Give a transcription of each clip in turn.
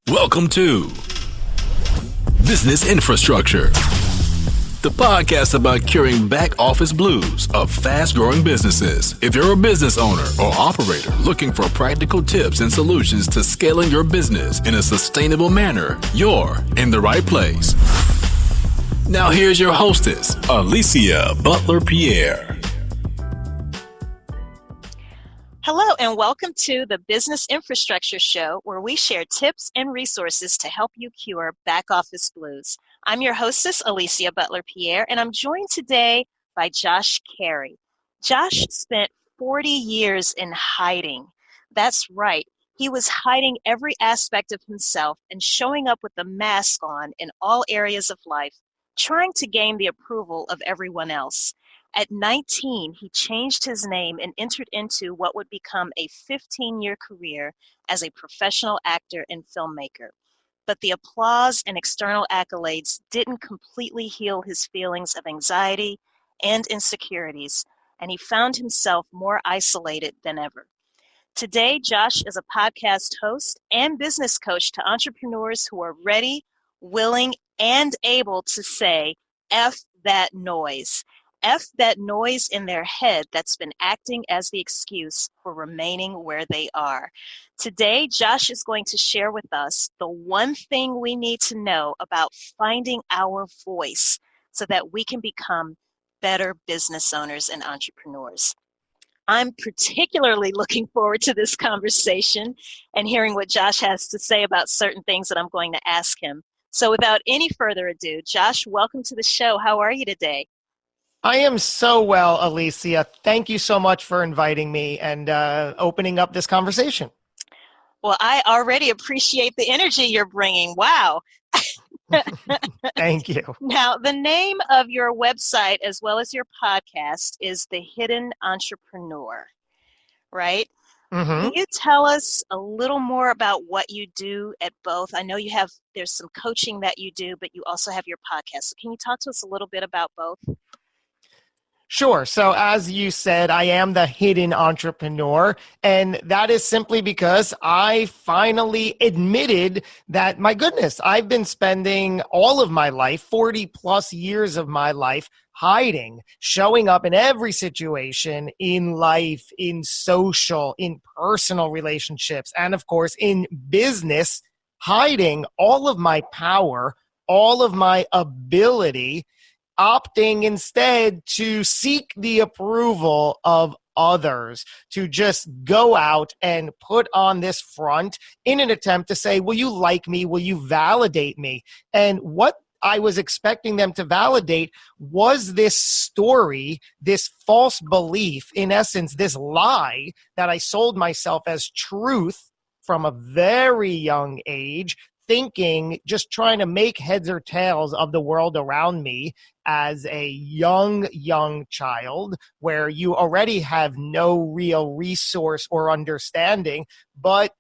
Welcome to Business Infrastructure, the podcast about curing back office blues of fast-growing businesses. If you're a business owner or operator looking for practical tips and solutions to scaling your business in a sustainable manner, you're in the right place. Now here's your hostess, Alicia Butler-Pierre. Hello and welcome to the Business Infrastructure Show, where we share tips and resources to help you cure back office blues. I'm your hostess, Alicia Butler-Pierre, and I'm joined today by Josh Cary. Josh spent 40 years in hiding. That's right. He was hiding every aspect of himself and showing up with a mask on in all areas of life, trying to gain the approval of everyone else. At 19, he changed his name and entered into what would become a 15-year career as a professional actor and filmmaker. But the applause and external accolades didn't completely heal his feelings of anxiety and insecurities, and he found himself more isolated than ever. Today, Josh is a podcast host and business coach to entrepreneurs who are ready, willing, and able to say, F that noise. F that noise in their head that's been acting as the excuse for remaining where they are. Today, Josh is going to share with us the one thing we need to know about finding our voice so that we can become better business owners and entrepreneurs. I'm particularly looking forward to this conversation and hearing what Josh has to say about certain things that I'm going to ask him. So without any further ado, Josh, welcome to the show. How are you today? I am so well, Alicia. Thank you so much for inviting me and opening up this conversation. Well, I already appreciate the energy you're bringing. Wow. Thank you. Now, the name of your website as well as your podcast is The Hidden Entrepreneur, right? Mm-hmm. Can you tell us a little more about what you do at both? I know there's some coaching that you do, but you also have your podcast. So can you talk to us a little bit about both? Sure. So as you said, I am the hidden entrepreneur, and that is simply because I finally admitted that, my goodness, I've been spending all of my life, 40 plus years of my life, hiding, showing up in every situation in life, in social, in personal relationships, and of course in business, hiding all of my power, all of my ability, opting instead to seek the approval of others, to just go out and put on this front in an attempt to say, will you like me? Will you validate me? And what I was expecting them to validate was this story, this false belief, in essence, this lie that I sold myself as truth from a very young age, thinking, just trying to make heads or tails of the world around me as a young child, where you already have no real resource or understanding. But,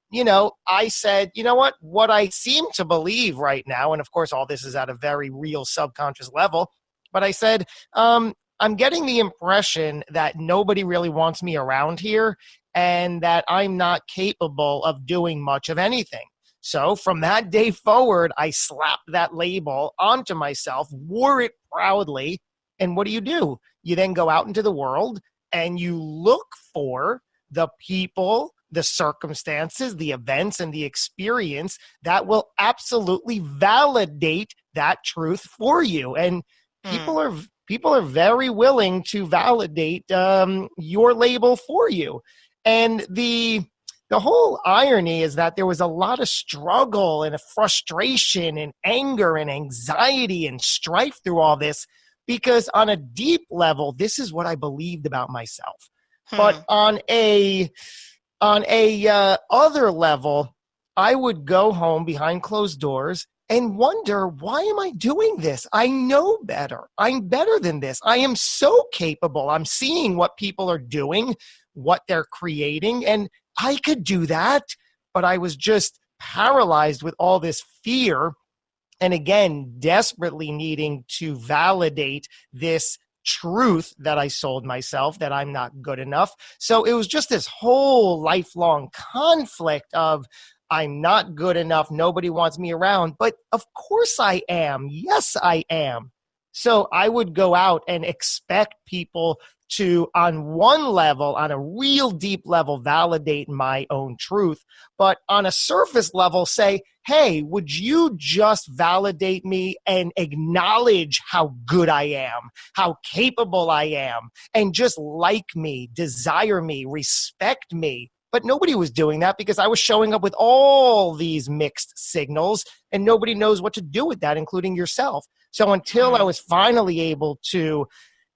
I said, what I seem to believe right now, and of course, all this is at a very real subconscious level, but I said, I'm getting the impression that nobody really wants me around here and that I'm not capable of doing much of anything. So from that day forward, I slapped that label onto myself, wore it proudly. And what do? You then go out into the world and you look for the people, the circumstances, the events, and the experience that will absolutely validate that truth for you. And people are very willing to validate your label for you. And the whole irony is that there was a lot of struggle and frustration and anger and anxiety and strife through all this, because on a deep level, this is what I believed about myself. But on a other level, I would go home behind closed doors and wonder, why am I doing this? I know better. I'm better than this. I am so capable. I'm seeing what people are doing, what they're creating, and I could do that, but I was just paralyzed with all this fear. And again, desperately needing to validate this truth that I sold myself, that I'm not good enough. So it was just this whole lifelong conflict of, I'm not good enough. Nobody wants me around. But of course I am. Yes, I am. So I would go out and expect people to, on one level, on a real deep level, validate my own truth, but on a surface level say, hey, would you just validate me and acknowledge how good I am, how capable I am, and just like me, desire me, respect me? But nobody was doing that because I was showing up with all these mixed signals, and nobody knows what to do with that, including yourself. So until I was finally able to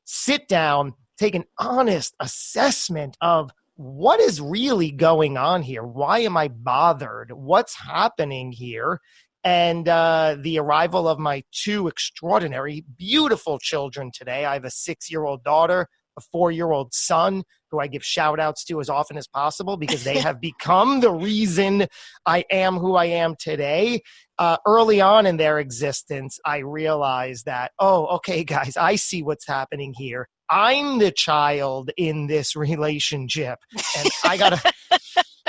sit down, take an honest assessment of what is really going on here, why am I bothered, what's happening here, and the arrival of my two extraordinary, beautiful children today. I have a 6-year-old daughter, a 4-year-old son, who I give shout outs to as often as possible because they have become the reason I am who I am today. Early on in their existence, I realized that, oh, okay, guys, I see what's happening here. I'm the child in this relationship. And I gotta,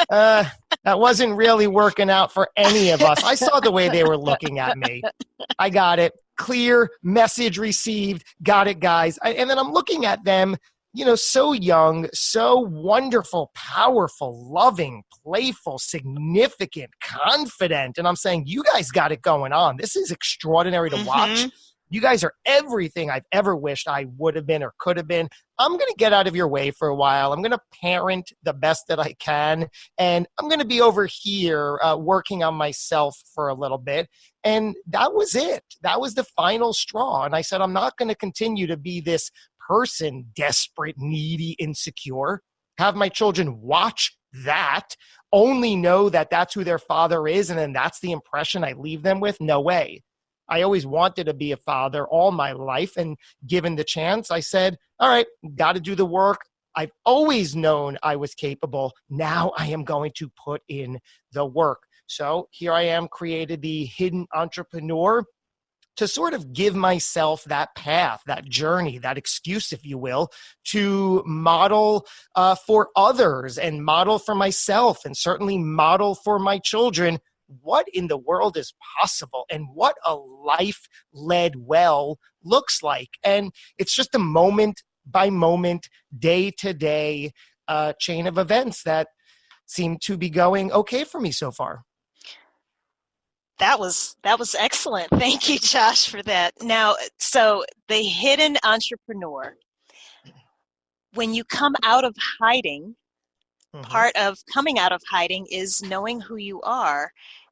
that wasn't really working out for any of us. I saw the way they were looking at me. I got it. Clear message received. Got it, guys. And then I'm looking at them, so young, so wonderful, powerful, loving, playful, significant, confident. And I'm saying, you guys got it going on. This is extraordinary to watch. You guys are everything I've ever wished I would have been or could have been. I'm going to get out of your way for a while. I'm going to parent the best that I can. And I'm going to be over here working on myself for a little bit. And that was it. That was the final straw. And I said, I'm not going to continue to be this person, desperate, needy, insecure. Have my children watch that, only know that that's who their father is. And then that's the impression I leave them with. No way. I always wanted to be a father all my life. And given the chance, I said, all right, got to do the work. I've always known I was capable. Now I am going to put in the work. So here I am, created the Hidden Entrepreneur to sort of give myself that path, that journey, that excuse, if you will, to model for others and model for myself and certainly model for my children what in the world is possible and what a life led well looks like. And it's just a moment by moment, day to day chain of events that seem to be going okay for me so far. That was excellent. Thank you, Josh, for that. Now, so the Hidden Entrepreneur, when you come out of hiding, part of coming out of hiding is knowing who you are.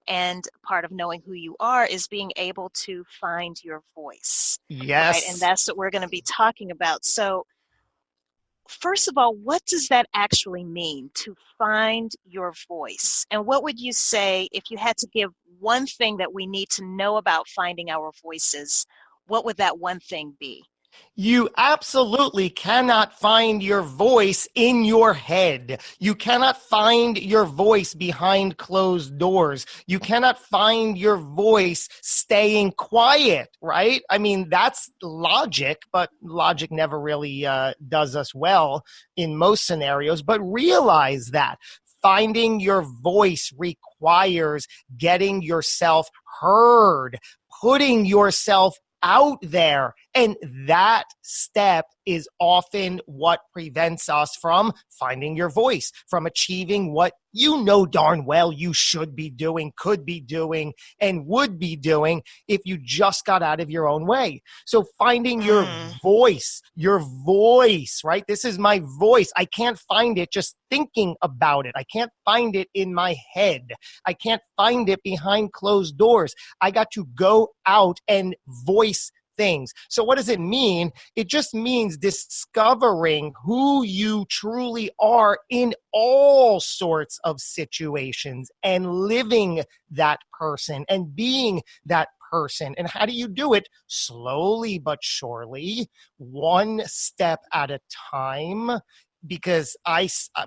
And part of knowing who you are is being able to find your voice. Yes. Right? And that's what we're going to be talking about. So first of all, what does that actually mean, to find your voice? And what would you say, if you had to give one thing that we need to know about finding our voices, what would that one thing be? You absolutely cannot find your voice in your head. You cannot find your voice behind closed doors. You cannot find your voice staying quiet, right? I mean, that's logic, but logic never really does us well in most scenarios. But realize that finding your voice requires getting yourself heard, putting yourself out there. And that step is often what prevents us from finding your voice, from achieving what you know darn well you should be doing, could be doing, and would be doing if you just got out of your own way. So finding your voice, right? This is my voice. I can't find it just thinking about it. I can't find it in my head. I can't find it behind closed doors. I got to go out and voice things. So what does it mean? It just means discovering who you truly are in all sorts of situations and living that person and being that person. And how do you do it? Slowly but surely, one step at a time. Because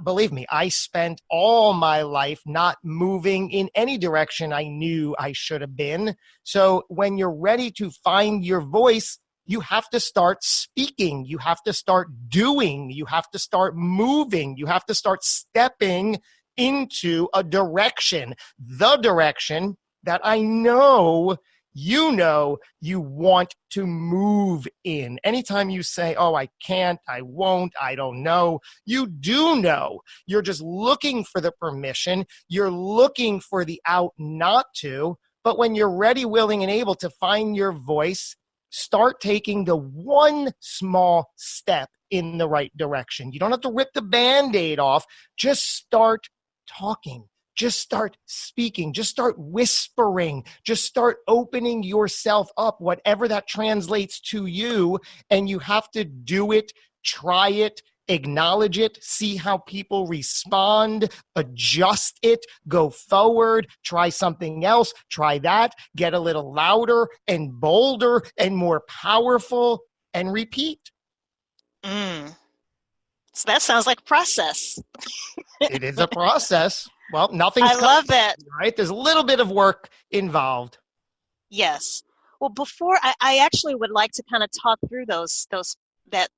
believe me, I spent all my life not moving in any direction I knew I should have been. So when you're ready to find your voice, you have to start speaking. You have to start doing. You have to start moving. You have to start stepping into a direction, the direction that I know you want to move in. Anytime you say, oh, I can't, I won't, I don't know, you do know. You're just looking for the permission. You're looking for the out not to. But when you're ready, willing, and able to find your voice, start taking the one small step in the right direction. You don't have to rip the Band-Aid off. Just start talking. Just start speaking. Just start whispering. Just start opening yourself up, whatever that translates to you. And you have to do it, try it, acknowledge it, see how people respond, adjust it, go forward, try something else, try that, get a little louder and bolder and more powerful, and repeat. So that sounds like a process. It is a process. Well, nothing's I love that. Right? There's a little bit of work involved. Yes. Well, before I actually would like to kind of talk through that,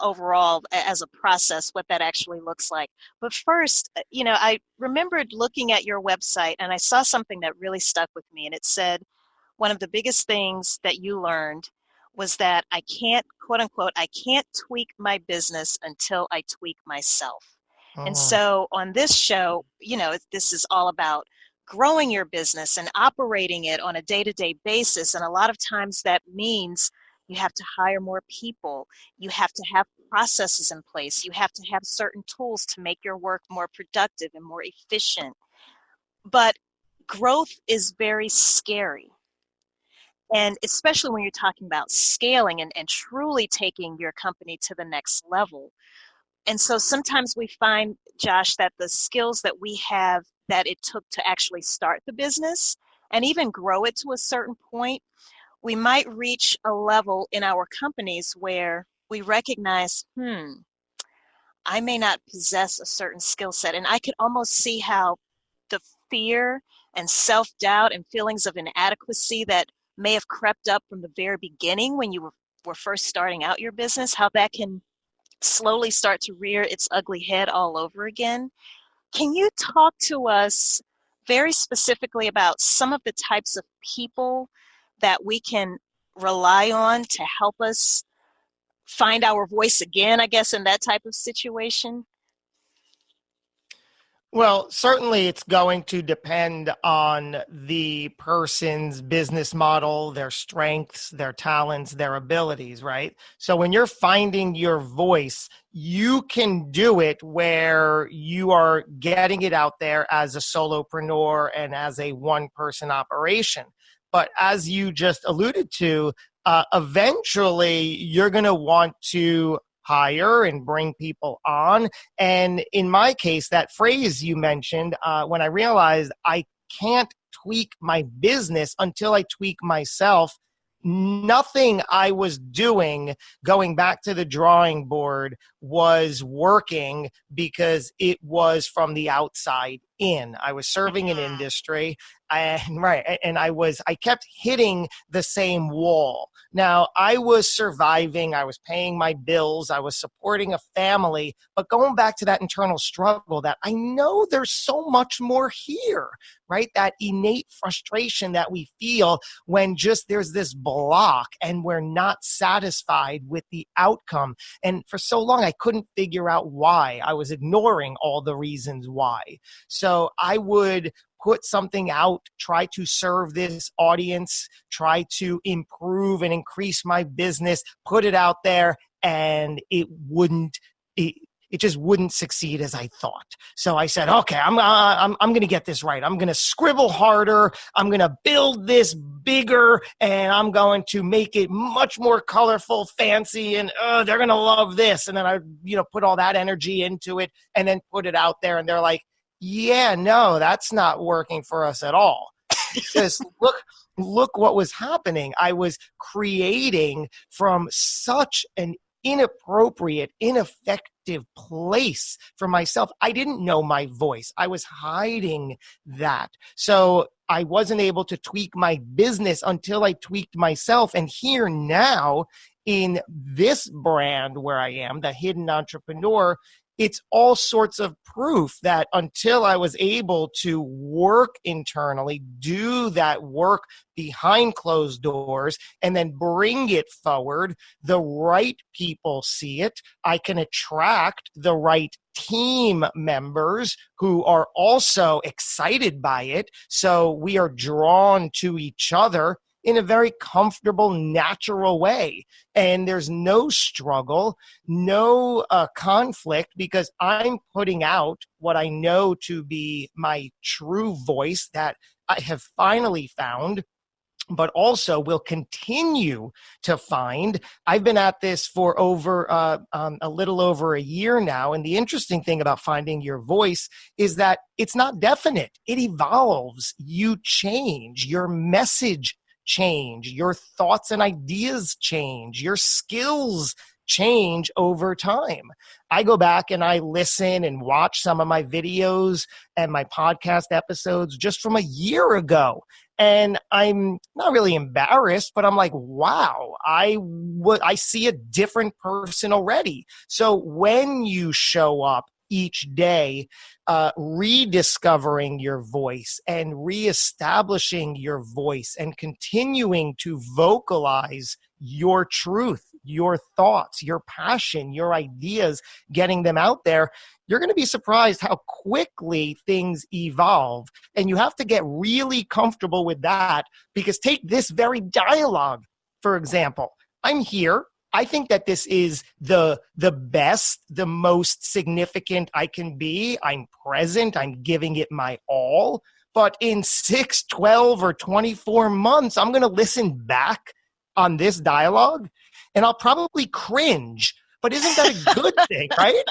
overall as a process, what that actually looks like. But first, I remembered looking at your website and I saw something that really stuck with me. And it said, one of the biggest things that you learned was that I can't, quote unquote, I can't tweak my business until I tweak myself. And so on this show, this is all about growing your business and operating it on a day-to-day basis. And a lot of times that means you have to hire more people. You have to have processes in place. You have to have certain tools to make your work more productive and more efficient. But growth is very scary. And especially when you're talking about scaling and truly taking your company to the next level. And so sometimes we find, Josh, that the skills that we have that it took to actually start the business and even grow it to a certain point, we might reach a level in our companies where we recognize, I may not possess a certain skill set. And I could almost see how the fear and self-doubt and feelings of inadequacy that may have crept up from the very beginning when you were first starting out your business, how that can slowly start to rear its ugly head all over again. Can you talk to us very specifically about some of the types of people that we can rely on to help us find our voice again, I guess, in that type of situation? Well, certainly it's going to depend on the person's business model, their strengths, their talents, their abilities, right? So when you're finding your voice, you can do it where you are getting it out there as a solopreneur and as a one-person operation. But as you just alluded to, eventually you're going to want to hire and bring people on. And in my case, that phrase you mentioned, when I realized I can't tweak my business until I tweak myself, nothing I was doing, going back to the drawing board, was working because it was from the outside in. I was serving an industry, and I kept hitting the same wall. Now, I was surviving, I was paying my bills, I was supporting a family, but going back to that internal struggle that I know there's so much more here, right? That innate frustration that we feel when just there's this block and we're not satisfied with the outcome. And for so long, I couldn't figure out why. I was ignoring all the reasons why. So I would put something out, try to serve this audience, try to improve and increase my business, put it out there, and it just wouldn't succeed as I thought. So I said, okay, I'm going to get this right. I'm going to scribble harder. I'm going to build this bigger, and I'm going to make it much more colorful, fancy, and they're going to love this. And then I, put all that energy into it and then put it out there, and they're like, yeah, no, that's not working for us at all. Just look what was happening. I was creating from such an inappropriate, ineffective place for myself. I didn't know my voice. I was hiding that. So I wasn't able to tweak my business until I tweaked myself. And here now in this brand where I am, the hidden entrepreneur, it's all sorts of proof that until I was able to work internally, do that work behind closed doors, and then bring it forward, the right people see it. I can attract the right team members who are also excited by it. So we are drawn to each other in a very comfortable, natural way. And there's no struggle, no conflict, because I'm putting out what I know to be my true voice that I have finally found, but also will continue to find. I've been at this for over a little over a year now. And the interesting thing about finding your voice is that it's not definite. It evolves. You change. Your message change. Your thoughts and ideas change. Your skills change over time. I go back and I listen and watch some of my videos and my podcast episodes just from a year ago. And I'm not really embarrassed, but I'm like, wow, I see a different person already. So when you show up each day, rediscovering your voice and reestablishing your voice and continuing to vocalize your truth, your thoughts, your passion, your ideas, getting them out there, you're going to be surprised how quickly things evolve. And you have to get really comfortable with that, because take this very dialogue, for example. I'm here. I think that this is the best, the most significant I can be. I'm present. I'm giving it my all. But in 6, 12, or 24 months, I'm going to listen back on this dialogue and I'll probably cringe. But isn't that a good thing, right?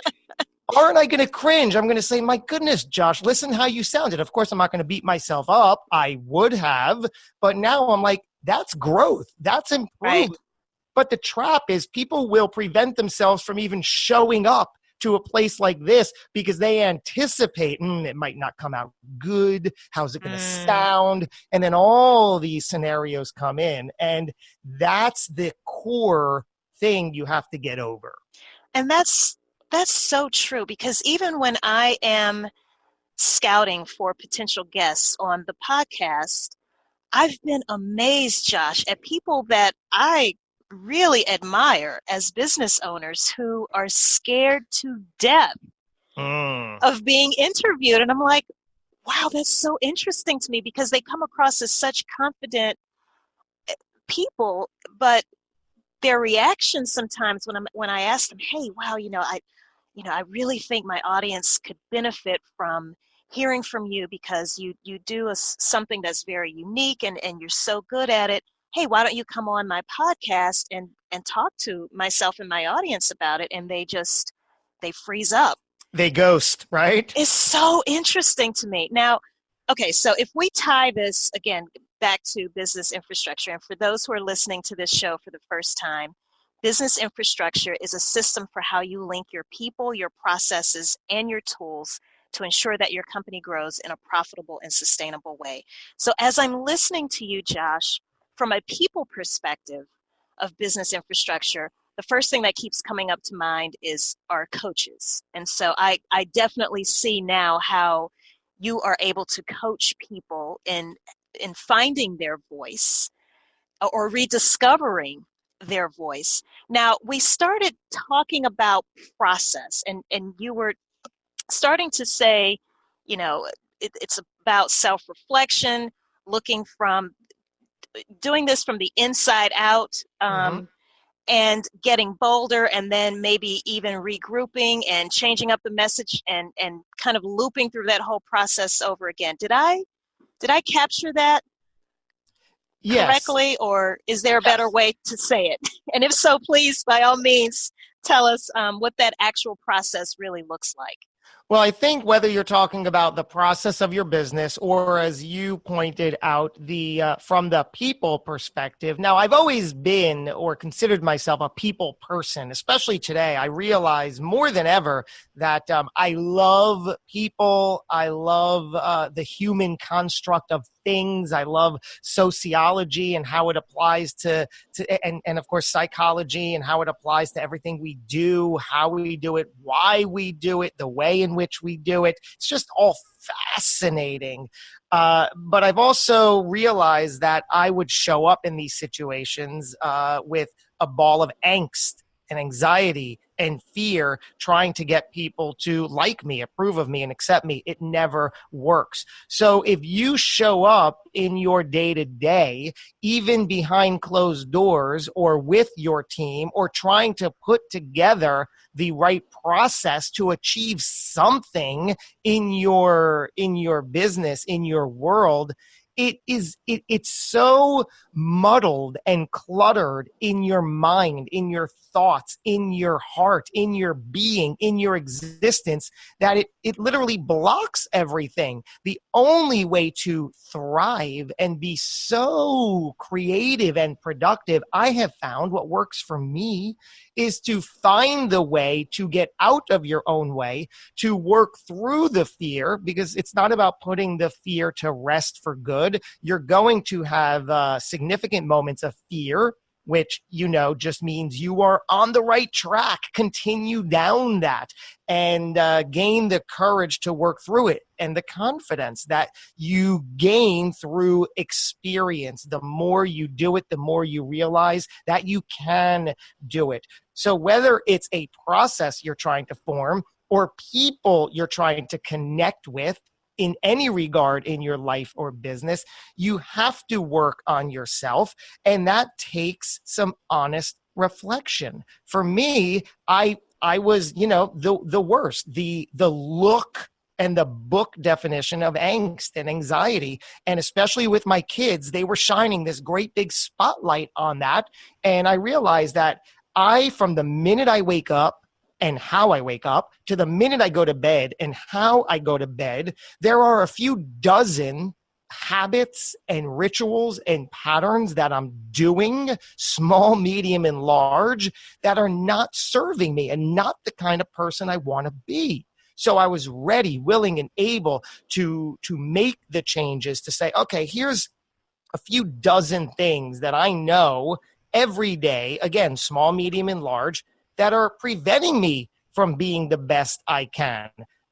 Aren't I going to cringe? I'm going to say, my goodness, Josh, listen how you sounded. Of course, I'm not going to beat myself up. I would have. But now I'm like, that's growth. That's improvement. Right. But the trap is people will prevent themselves from even showing up to a place like this because they anticipate, it might not come out good. How's it going to sound? And then all these scenarios come in. And that's the core thing you have to get over. And that's so true, because even when I am scouting for potential guests on the podcast, I've been amazed, Josh, at people that I really admire as business owners who are scared to death of being interviewed. And I'm like, wow, that's so interesting to me, because they come across as such confident people, but their reaction sometimes when I ask them, hey, wow, I really think my audience could benefit from hearing from you, because you do something that's very unique and you're so good at it. Hey, why don't you come on my podcast and talk to myself and my audience about it? And they freeze up. They ghost, right? It's so interesting to me. Now, okay, so if we tie this again back to business infrastructure, and for those who are listening to this show for the first time, business infrastructure is a system for how you link your people, your processes, and your tools to ensure that your company grows in a profitable and sustainable way. So as I'm listening to you, Josh, from a people perspective of business infrastructure, the first thing that keeps coming up to mind is our coaches. And so I definitely see now how you are able to coach people in finding their voice or rediscovering their voice. Now, we started talking about process, and you were starting to say, it's about self-reflection, doing this from the inside out, and getting bolder, and then maybe even regrouping and changing up the message and kind of looping through that whole process over again. Did I capture that correctly, or is there a better way to say it? And if so, please, by all means, tell us what that actual process really looks like. Well, I think whether you're talking about the process of your business or, as you pointed out, the from the people perspective. Now, I've always been or considered myself a people person, especially today. I realize more than ever that I love people. I love the human construct of things. I love sociology and how it applies and of course psychology and how it applies to everything we do, how we do it, why we do it, the way in which we do it. It's just all fascinating. But I've also realized that I would show up in these situations with a ball of angst and anxiety and fear, trying to get people to like me, approve of me, and accept me. It never works. So if you show up in your day-to-day, even behind closed doors or with your team, or trying to put together the right process to achieve something in your business, in your world, it's so muddled and cluttered in your mind, in your thoughts, in your heart, in your being, in your existence, that it literally blocks everything. The only way to thrive and be so creative and productive, I have found what works for me is to find the way to get out of your own way, to work through the fear, because it's not about putting the fear to rest for good. You're going to have significant moments of fear, which, just means you are on the right track. Continue down that and gain the courage to work through it and the confidence that you gain through experience. The more you do it, the more you realize that you can do it. So whether it's a process you're trying to form or people you're trying to connect with, in any regard in your life or business, you have to work on yourself. And that takes some honest reflection. For me, I was, the worst, the look and the book definition of angst and anxiety. And especially with my kids, they were shining this great big spotlight on that. And I realized that from the minute I wake up, and how I wake up, to the minute I go to bed and how I go to bed, there are a few dozen habits and rituals and patterns that I'm doing, small, medium, and large, that are not serving me and not the kind of person I want to be. So I was ready, willing, and able to make the changes to say, okay, here's a few dozen things that I know every day, again, small, medium, and large, that are preventing me from being the best I can.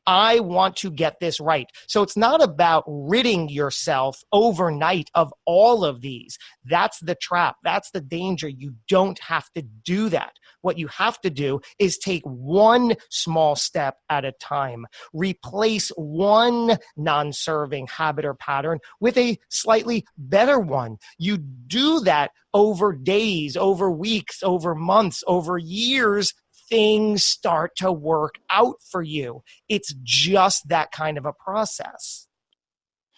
I want to get this right. So it's not about ridding yourself overnight of all of these. That's the trap. That's the danger. You don't have to do that. What you have to do is take one small step at a time. Replace one non-serving habit or pattern with a slightly better one. You do that over days, over weeks, over months, over years. Things start to work out for you. It's just that kind of a process.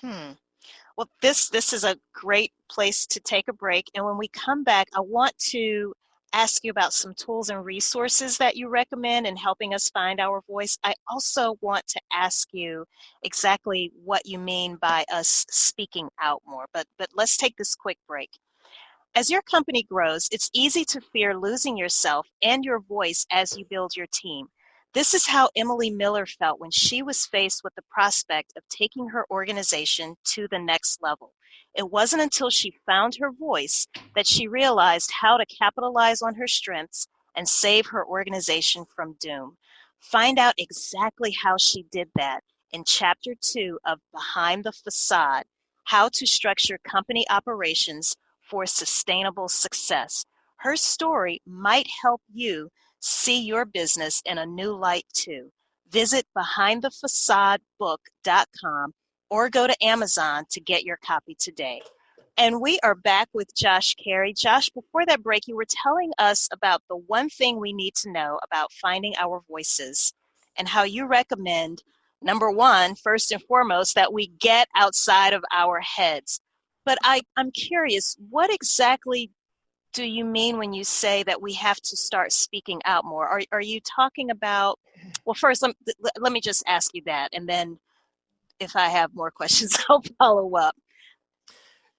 Well, this is a great place to take a break. And when we come back, I want to ask you about some tools and resources that you recommend in helping us find our voice. I also want to ask you exactly what you mean by us speaking out more. But let's take this quick break. As your company grows, it's easy to fear losing yourself and your voice as you build your team. This is how Emily Miller felt when she was faced with the prospect of taking her organization to the next level. It wasn't until she found her voice that she realized how to capitalize on her strengths and save her organization from doom. Find out exactly how she did that in Chapter 2 of Behind the Facade, How to Structure Company Operations for Sustainable Success. Her story might help you see your business in a new light too. Visit behindthefacadebook.com or go to Amazon to get your copy today. And we are back with Josh Cary. Josh, before that break, you were telling us about the one thing we need to know about finding our voices and how you recommend, number one, first and foremost, that we get outside of our heads. But I'm curious, what exactly do you mean when you say that we have to start speaking out more? Are you talking about, well, first, let me just ask you that, and then if I have more questions, I'll follow up.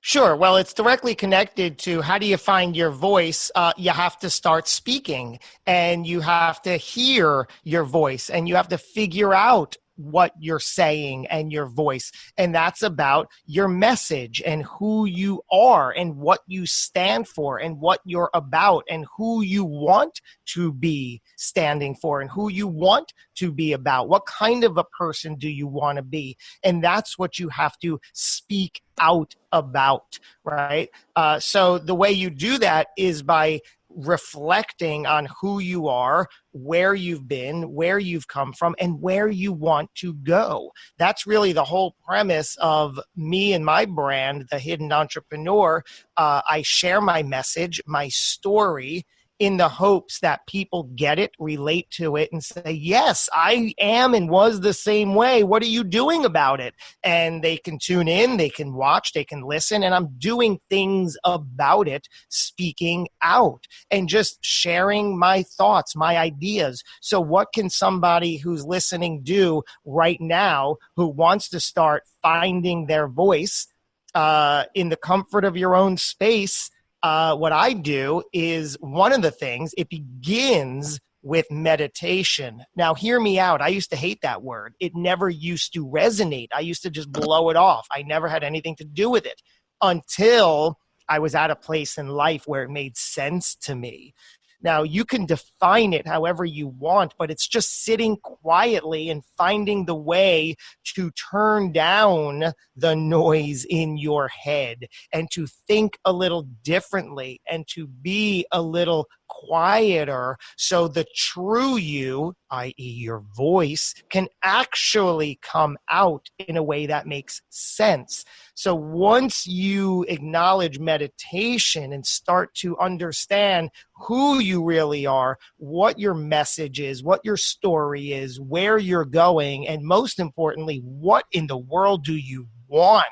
Sure. Well, it's directly connected to how do you find your voice? You have to start speaking, and you have to hear your voice, and you have to figure out what you're saying and your voice. And that's about your message and who you are and what you stand for and what you're about and who you want to be standing for and who you want to be about. What kind of a person do you want to be? And that's what you have to speak out about, right? So the way you do that is by reflecting on who you are, where you've been, where you've come from, and where you want to go. That's really the whole premise of me and my brand, The Hidden Entrepreneur. I share my message, my story, in the hopes that people get it, relate to it, and say, yes, I am and was the same way. What are you doing about it? And they can tune in, they can watch, they can listen, and I'm doing things about it, speaking out and just sharing my thoughts, my ideas. So what can somebody who's listening do right now who wants to start finding their voice in the comfort of your own space? What I do is one of the things, it begins with meditation. Now, hear me out. I used to hate that word. It never used to resonate. I used to just blow it off. I never had anything to do with it until I was at a place in life where it made sense to me. Now, you can define it however you want, but it's just sitting quietly and finding the way to turn down the noise in your head and to think a little differently and to be a little quieter so the true you, i.e. your voice, can actually come out in a way that makes sense. So once you acknowledge meditation and start to understand who you really are, what your message is, what your story is, where you're going, and most importantly, what in the world do you want,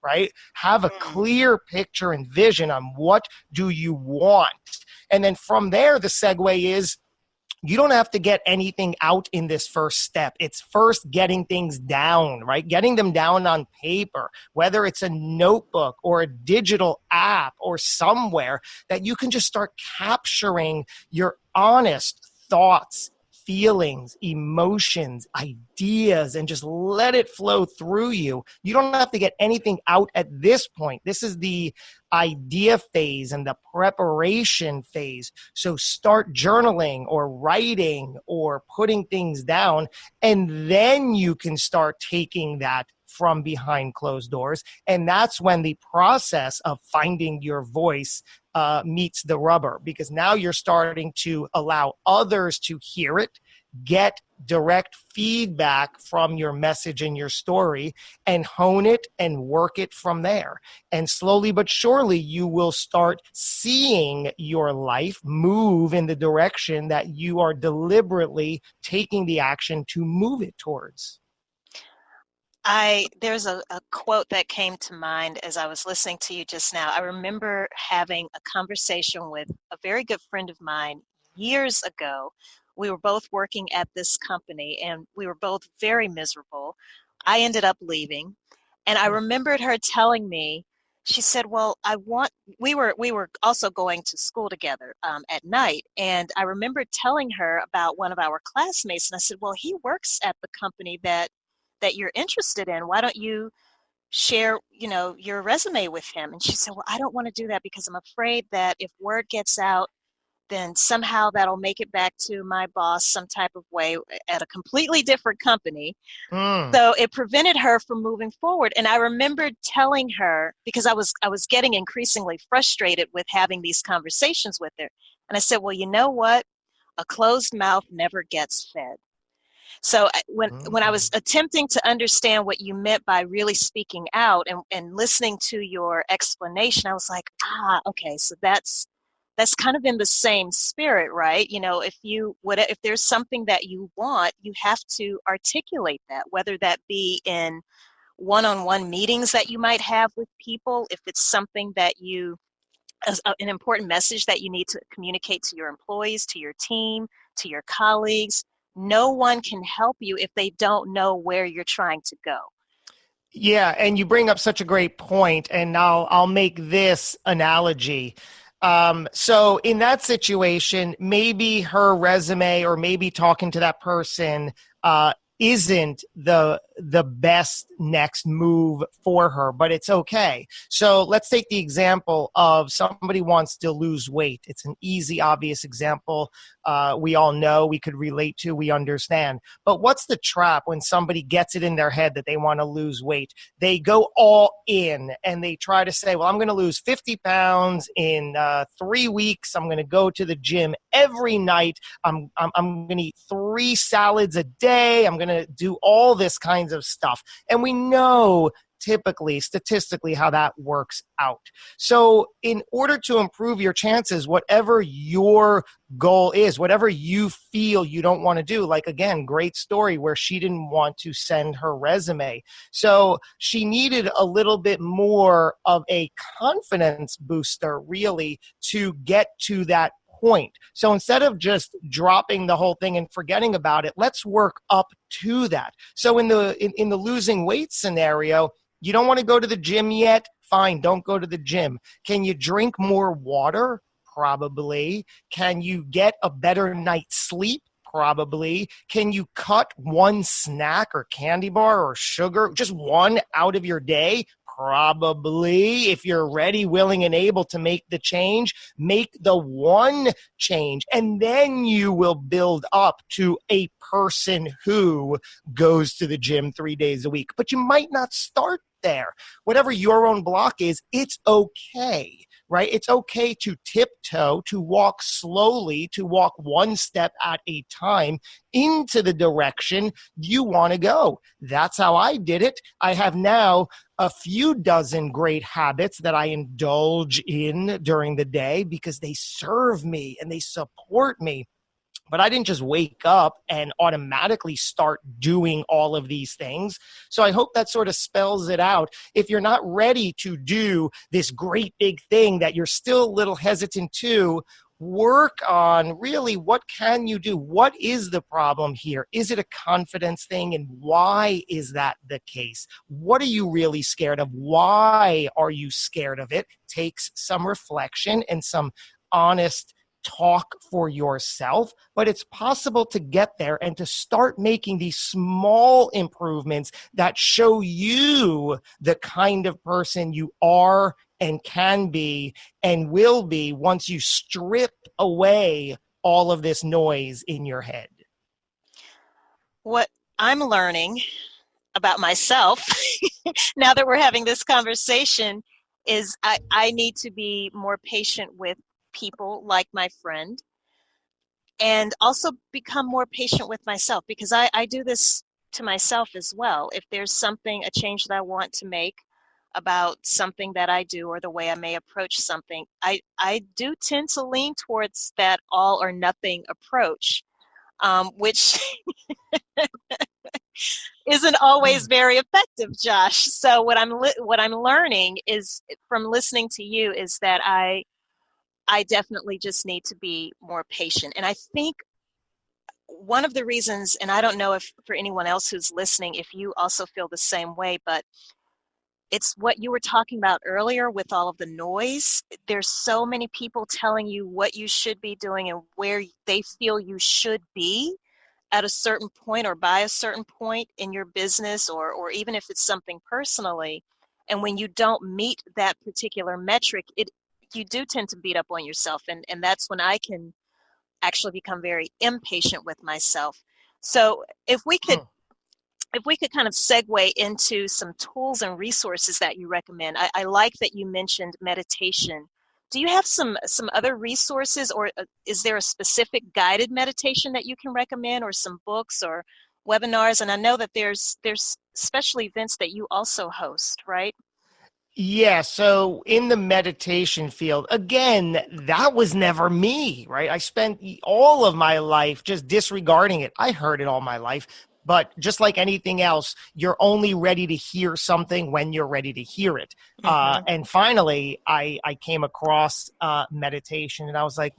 right? Have a clear picture and vision on what do you want. And then from there, the segue is, you don't have to get anything out in this first step. It's first getting things down, right? Getting them down on paper, whether it's a notebook or a digital app or somewhere that you can just start capturing your honest thoughts, feelings, emotions, ideas, and just let it flow through you. You don't have to get anything out at this point. This is the idea phase and the preparation phase. So start journaling or writing or putting things down, and then you can start taking that from behind closed doors. And that's when the process of finding your voice meets the rubber, because now you're starting to allow others to hear it, get direct feedback from your message and your story, and hone it and work it from there. And slowly but surely, you will start seeing your life move in the direction that you are deliberately taking the action to move it towards. There's a quote that came to mind as I was listening to you just now. I remember having a conversation with a very good friend of mine years ago. We were both working at this company and we were both very miserable. I ended up leaving, and I remembered her telling me, she said, well, we were also going to school together at night. And I remember telling her about one of our classmates, and I said, well, he works at the company that you're interested in. Why don't you share, your resume with him? And she said, well, I don't want to do that because I'm afraid that if word gets out, then somehow that'll make it back to my boss some type of way at a completely different company. So it prevented her from moving forward. And I remembered telling her, because I was getting increasingly frustrated with having these conversations with her. And I said, well, you know what? A closed mouth never gets fed. So when I was attempting to understand what you meant by really speaking out and listening to your explanation, I was like, okay, so that's kind of in the same spirit, right? If there's something that you want, you have to articulate that, whether that be in one-on-one meetings that you might have with people, if it's something that you an important message that you need to communicate to your employees, to your team, to your colleagues. No one can help you if they don't know where you're trying to go. Yeah, and you bring up such a great point, and I'll make this analogy. So in that situation, maybe her resume or maybe talking to that person isn't the best next move for her, but it's okay. So let's take the example of somebody wants to lose weight. It's an easy, obvious example. We all know, we could relate to, we understand. But what's the trap when somebody gets it in their head that they want to lose weight? They go all in and they try to say, well, I'm going to lose 50 pounds in 3 weeks. I'm going to go to the gym every night. I'm going to eat 3 salads a day. I'm going to do all this kinds of stuff. And we know typically, statistically, how that works out. So in order to improve your chances, whatever your goal is, whatever you feel you don't want to do, like, again, great story where she didn't want to send her resume. So she needed a little bit more of a confidence booster, really, to get to that point. So instead of just dropping the whole thing and forgetting about it, let's work up to that. So in the losing weight scenario, you don't want to go to the gym yet? Fine, don't go to the gym. Can you drink more water? Probably. Can you get a better night's sleep? Probably. Can you cut one snack or candy bar or sugar, just one, out of your day? Probably. If you're ready, willing, and able to make the change, make the one change, and then you will build up to a person who goes to the gym 3 days a week. But you might not start there. Whatever your own block is, it's okay, right? It's okay to tiptoe, to walk slowly, to walk one step at a time into the direction you want to go. That's how I did it. I have now a few dozen great habits that I indulge in during the day because they serve me and they support me. But I didn't just wake up and automatically start doing all of these things. So I hope that sort of spells it out. If you're not ready to do this great big thing that you're still a little hesitant to, work on really what can you do? What is the problem here? Is it a confidence thing? And why is that the case? What are you really scared of? Why are you scared of it? Takes some reflection and some honest talk for yourself, but it's possible to get there and to start making these small improvements that show you the kind of person you are and can be and will be once you strip away all of this noise in your head. What I'm learning about myself now that we're having this conversation is I need to be more patient with people like my friend, and also become more patient with myself, because I do this to myself as well. If there's something, a change that I want to make about something that I do or the way I may approach something, I do tend to lean towards that all or nothing approach, which isn't always very effective, Josh. So what I'm learning is from listening to you is that I definitely just need to be more patient. And I think one of the reasons, and I don't know if for anyone else who's listening, if you also feel the same way, but it's what you were talking about earlier with all of the noise. There's so many people telling you what you should be doing and where they feel you should be at a certain point or by a certain point in your business, or even if it's something personally. And when you don't meet that particular metric, you do tend to beat up on yourself. And that's when I can actually become very impatient with myself. So if we could kind of segue into some tools and resources that you recommend. I like that you mentioned meditation. Do you have some other resources, or is there a specific guided meditation that you can recommend, or some books or webinars? And I know that there's special events that you also host, right? Yeah, so in the meditation field, again, that was never me, right? I spent all of my life just disregarding it. I heard it all my life, But just like anything else, you're only ready to hear something when you're ready to hear it. And finally, I came across meditation, and I was like,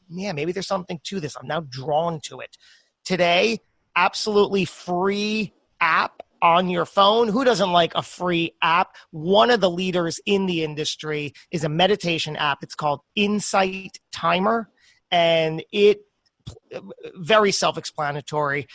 maybe there's something to this. I'm now drawn to it. Today, absolutely free app on your phone. Who doesn't like a free app? One of the leaders in the industry is a meditation app. It's called Insight Timer, and it very self-explanatory.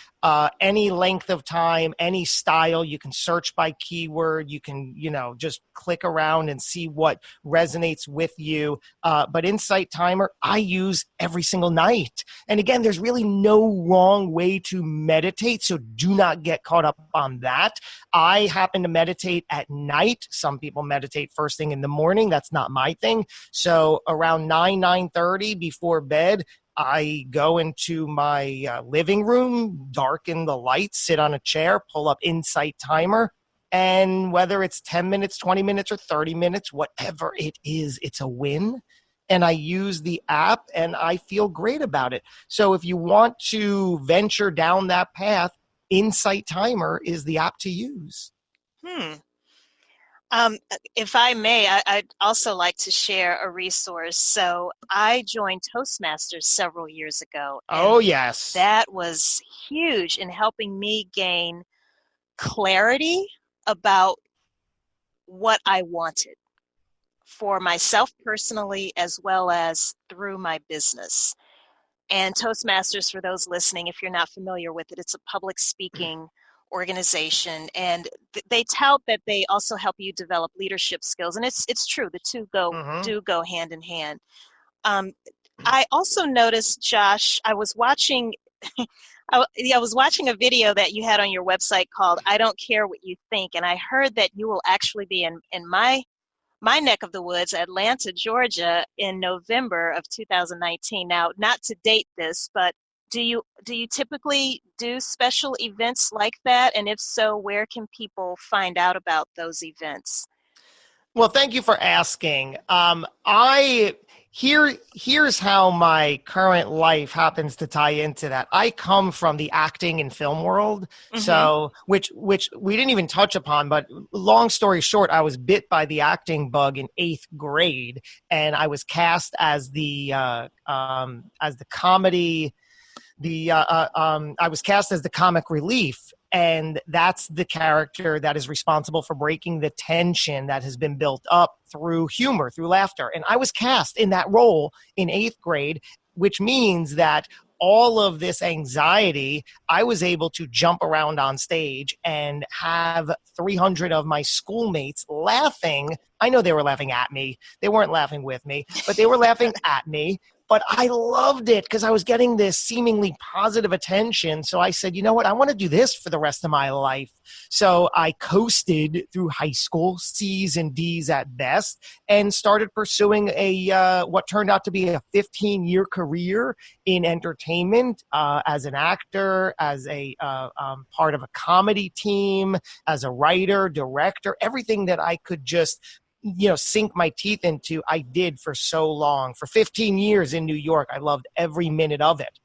Any length of time, any style, you can search by keyword. You can, just click around and see what resonates with you. But Insight Timer, I use every single night. And again, there's really no wrong way to meditate, so do not get caught up on that. I happen to meditate at night. Some people meditate first thing in the morning. That's not my thing. So around 9:30 before bed, I go into my living room, darken the lights, sit on a chair, pull up Insight Timer, and whether it's 10 minutes, 20 minutes, or 30 minutes, whatever it is, it's a win. And I use the app, and I feel great about it. So if you want to venture down that path, Insight Timer is the app to use. If I may, I'd also like to share a resource. So I joined Toastmasters several years ago. Oh, yes. That was huge in helping me gain clarity about what I wanted for myself personally, as well as through my business. And Toastmasters, for those listening, if you're not familiar with it, it's a public speaking organization, and they tout that they also help you develop leadership skills, and it's true, the two do go hand in hand. I also noticed, Josh, I was watching I was watching a video that you had on your website called "I Don't Care What You Think," and I heard that you will actually be in my neck of the woods, Atlanta, Georgia, in November of 2019. Now, not to date this, but do you typically do special events like that? And if so, where can people find out about those events? Well, thank you for asking. Here's how my current life happens to tie into that. I come from the acting and film world, so which we didn't even touch upon. But long story short, I was bit by the acting bug in 8th grade, and I was cast as the comedy. I was cast as the comic relief, and that's the character that is responsible for breaking the tension that has been built up through humor, through laughter. And I was cast in that role in 8th grade, which means that all of this anxiety, I was able to jump around on stage and have 300 of my schoolmates laughing. I know they were laughing at me. They weren't laughing with me, but they were laughing at me. But I loved it because I was getting this seemingly positive attention. So I said, you know what? I want to do this for the rest of my life. So I coasted through high school, C's and D's at best, and started pursuing what turned out to be a 15-year career in entertainment as an actor, as a part of a comedy team, as a writer, director, everything that I could just sink my teeth into, I did for so long. For 15 years in New York, I loved every minute of it.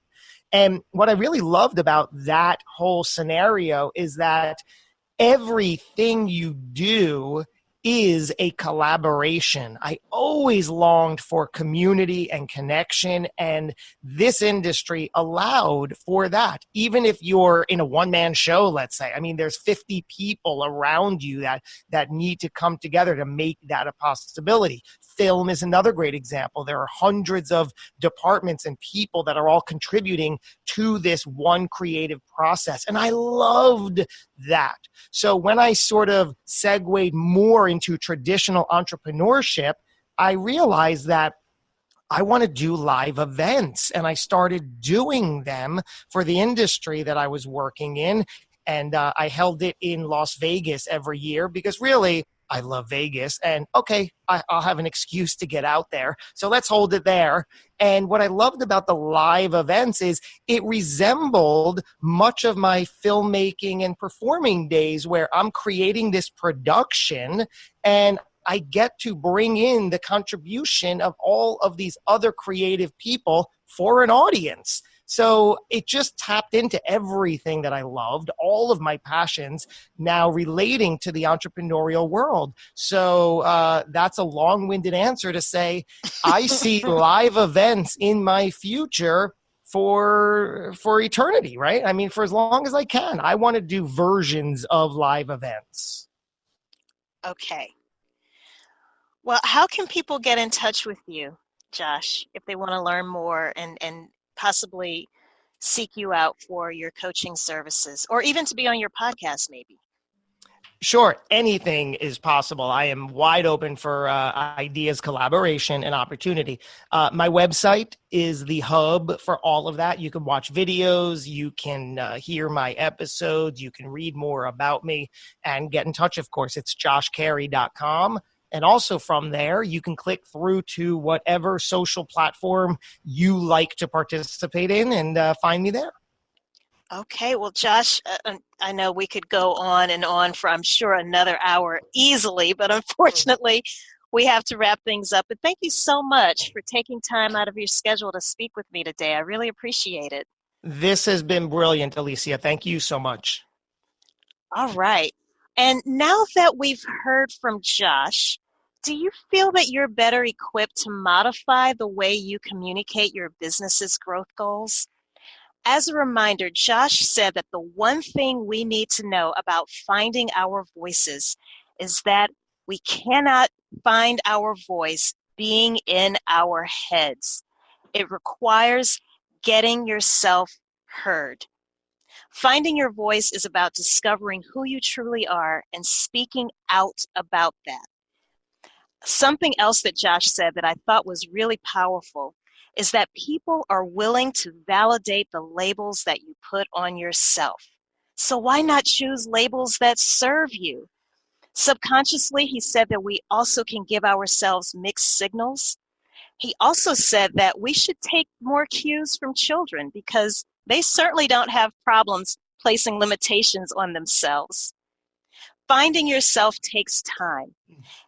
And what I really loved about that whole scenario is that everything you do is a collaboration. I always longed for community and connection, and this industry allowed for that. Even if you're in a one-man show, let's say, I mean, there's 50 people around you that need to come together to make that a possibility. Film is another great example. There are hundreds of departments and people that are all contributing to this one creative process. And I loved that. So when I sort of segued more into traditional entrepreneurship, I realized that I want to do live events. And I started doing them for the industry that I was working in. And I held it in Las Vegas every year because really, I love Vegas, and okay, I'll have an excuse to get out there. So let's hold it there. And what I loved about the live events is it resembled much of my filmmaking and performing days where I'm creating this production and I get to bring in the contribution of all of these other creative people for an audience. So it just tapped into everything that I loved, all of my passions now relating to the entrepreneurial world. So that's a long-winded answer to say I see live events in my future for eternity, right? I mean, for as long as I can. I want to do versions of live events. Okay. Well, how can people get in touch with you, Josh, if they want to learn more and possibly seek you out for your coaching services or even to be on your podcast maybe? Sure, anything is possible. I am wide open for ideas, collaboration, and opportunity. My website is the hub for all of that. You can watch videos, you can hear my episodes, you can read more about me, and get in touch, of course. It's joshcary.com. And also from there, you can click through to whatever social platform you like to participate in and find me there. Okay, well, Josh, I know we could go on and on for, I'm sure, another hour easily, but unfortunately, we have to wrap things up. But thank you so much for taking time out of your schedule to speak with me today. I really appreciate it. This has been brilliant, Alicia. Thank you so much. All right. And now that we've heard from Josh, do you feel that you're better equipped to modify the way you communicate your business's growth goals? As a reminder, Josh said that the one thing we need to know about finding our voices is that we cannot find our voice being in our heads. It requires getting yourself heard. Finding your voice is about discovering who you truly are and speaking out about that. Something else that Josh said that I thought was really powerful is that people are willing to validate the labels that you put on yourself. So why not choose labels that serve you? Subconsciously, he said that we also can give ourselves mixed signals. He also said that we should take more cues from children because they certainly don't have problems placing limitations on themselves. Finding yourself takes time.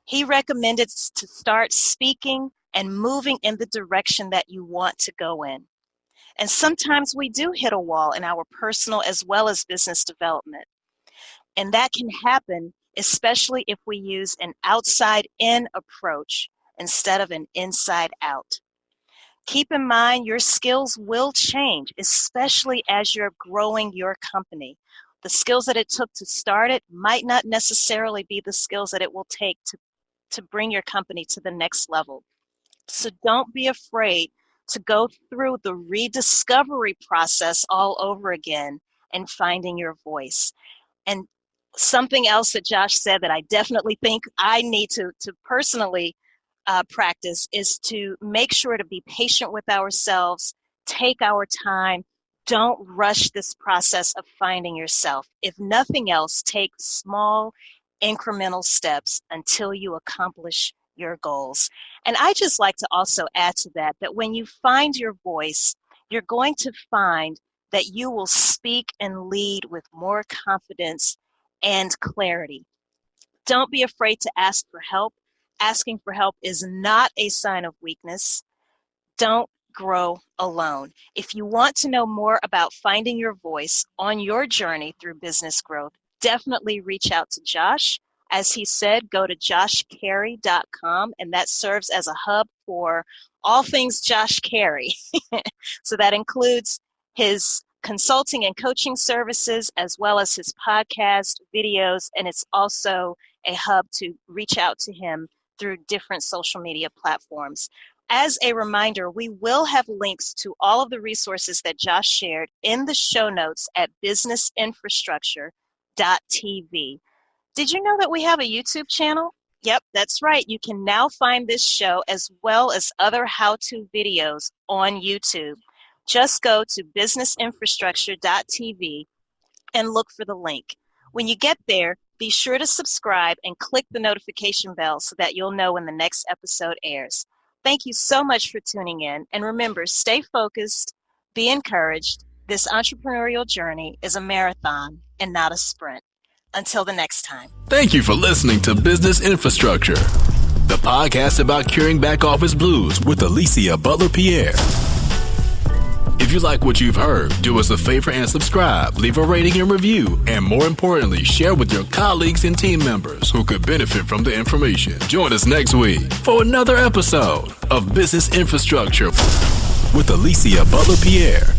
He recommended to start speaking and moving in the direction that you want to go in. And sometimes we do hit a wall in our personal as well as business development. And that can happen, especially if we use an outside-in approach instead of an inside-out. Keep in mind your skills will change, especially as you're growing your company. The skills that it took to start it might not necessarily be the skills that it will take to bring your company to the next level. So don't be afraid to go through the rediscovery process all over again and finding your voice. And something else that Josh said that I definitely think I need to personally practice is to make sure to be patient with ourselves, take our time, don't rush this process of finding yourself. If nothing else, take small incremental steps until you accomplish your goals. And I just like to also add to that when you find your voice, you're going to find that you will speak and lead with more confidence and clarity. Don't be afraid to ask for help. Asking for help is not a sign of weakness. Don't grow alone. If you want to know more about finding your voice on your journey through business growth, definitely reach out to Josh. As he said, go to joshcary.com, and that serves as a hub for all things Josh Cary. So that includes his consulting and coaching services, as well as his podcast, videos, and it's also a hub to reach out to him through different social media platforms. As a reminder, we will have links to all of the resources that Josh shared in the show notes at businessinfrastructure.tv. Did you know that we have a YouTube channel? Yep, that's right. You can now find this show as well as other how-to videos on YouTube. Just go to businessinfrastructure.tv and look for the link. When you get there, be sure to subscribe and click the notification bell so that you'll know when the next episode airs. Thank you so much for tuning in. And remember, stay focused, be encouraged. This entrepreneurial journey is a marathon and not a sprint. Until the next time. Thank you for listening to Business Infrastructure, the podcast about curing back office blues with Alicia Butler-Pierre. If you you like what you've heard, do us a favor and subscribe, leave a rating and review, and more importantly, share with your colleagues and team members who could benefit from the information. Join us next week for another episode of Business Infrastructure with Alicia Butler-Pierre.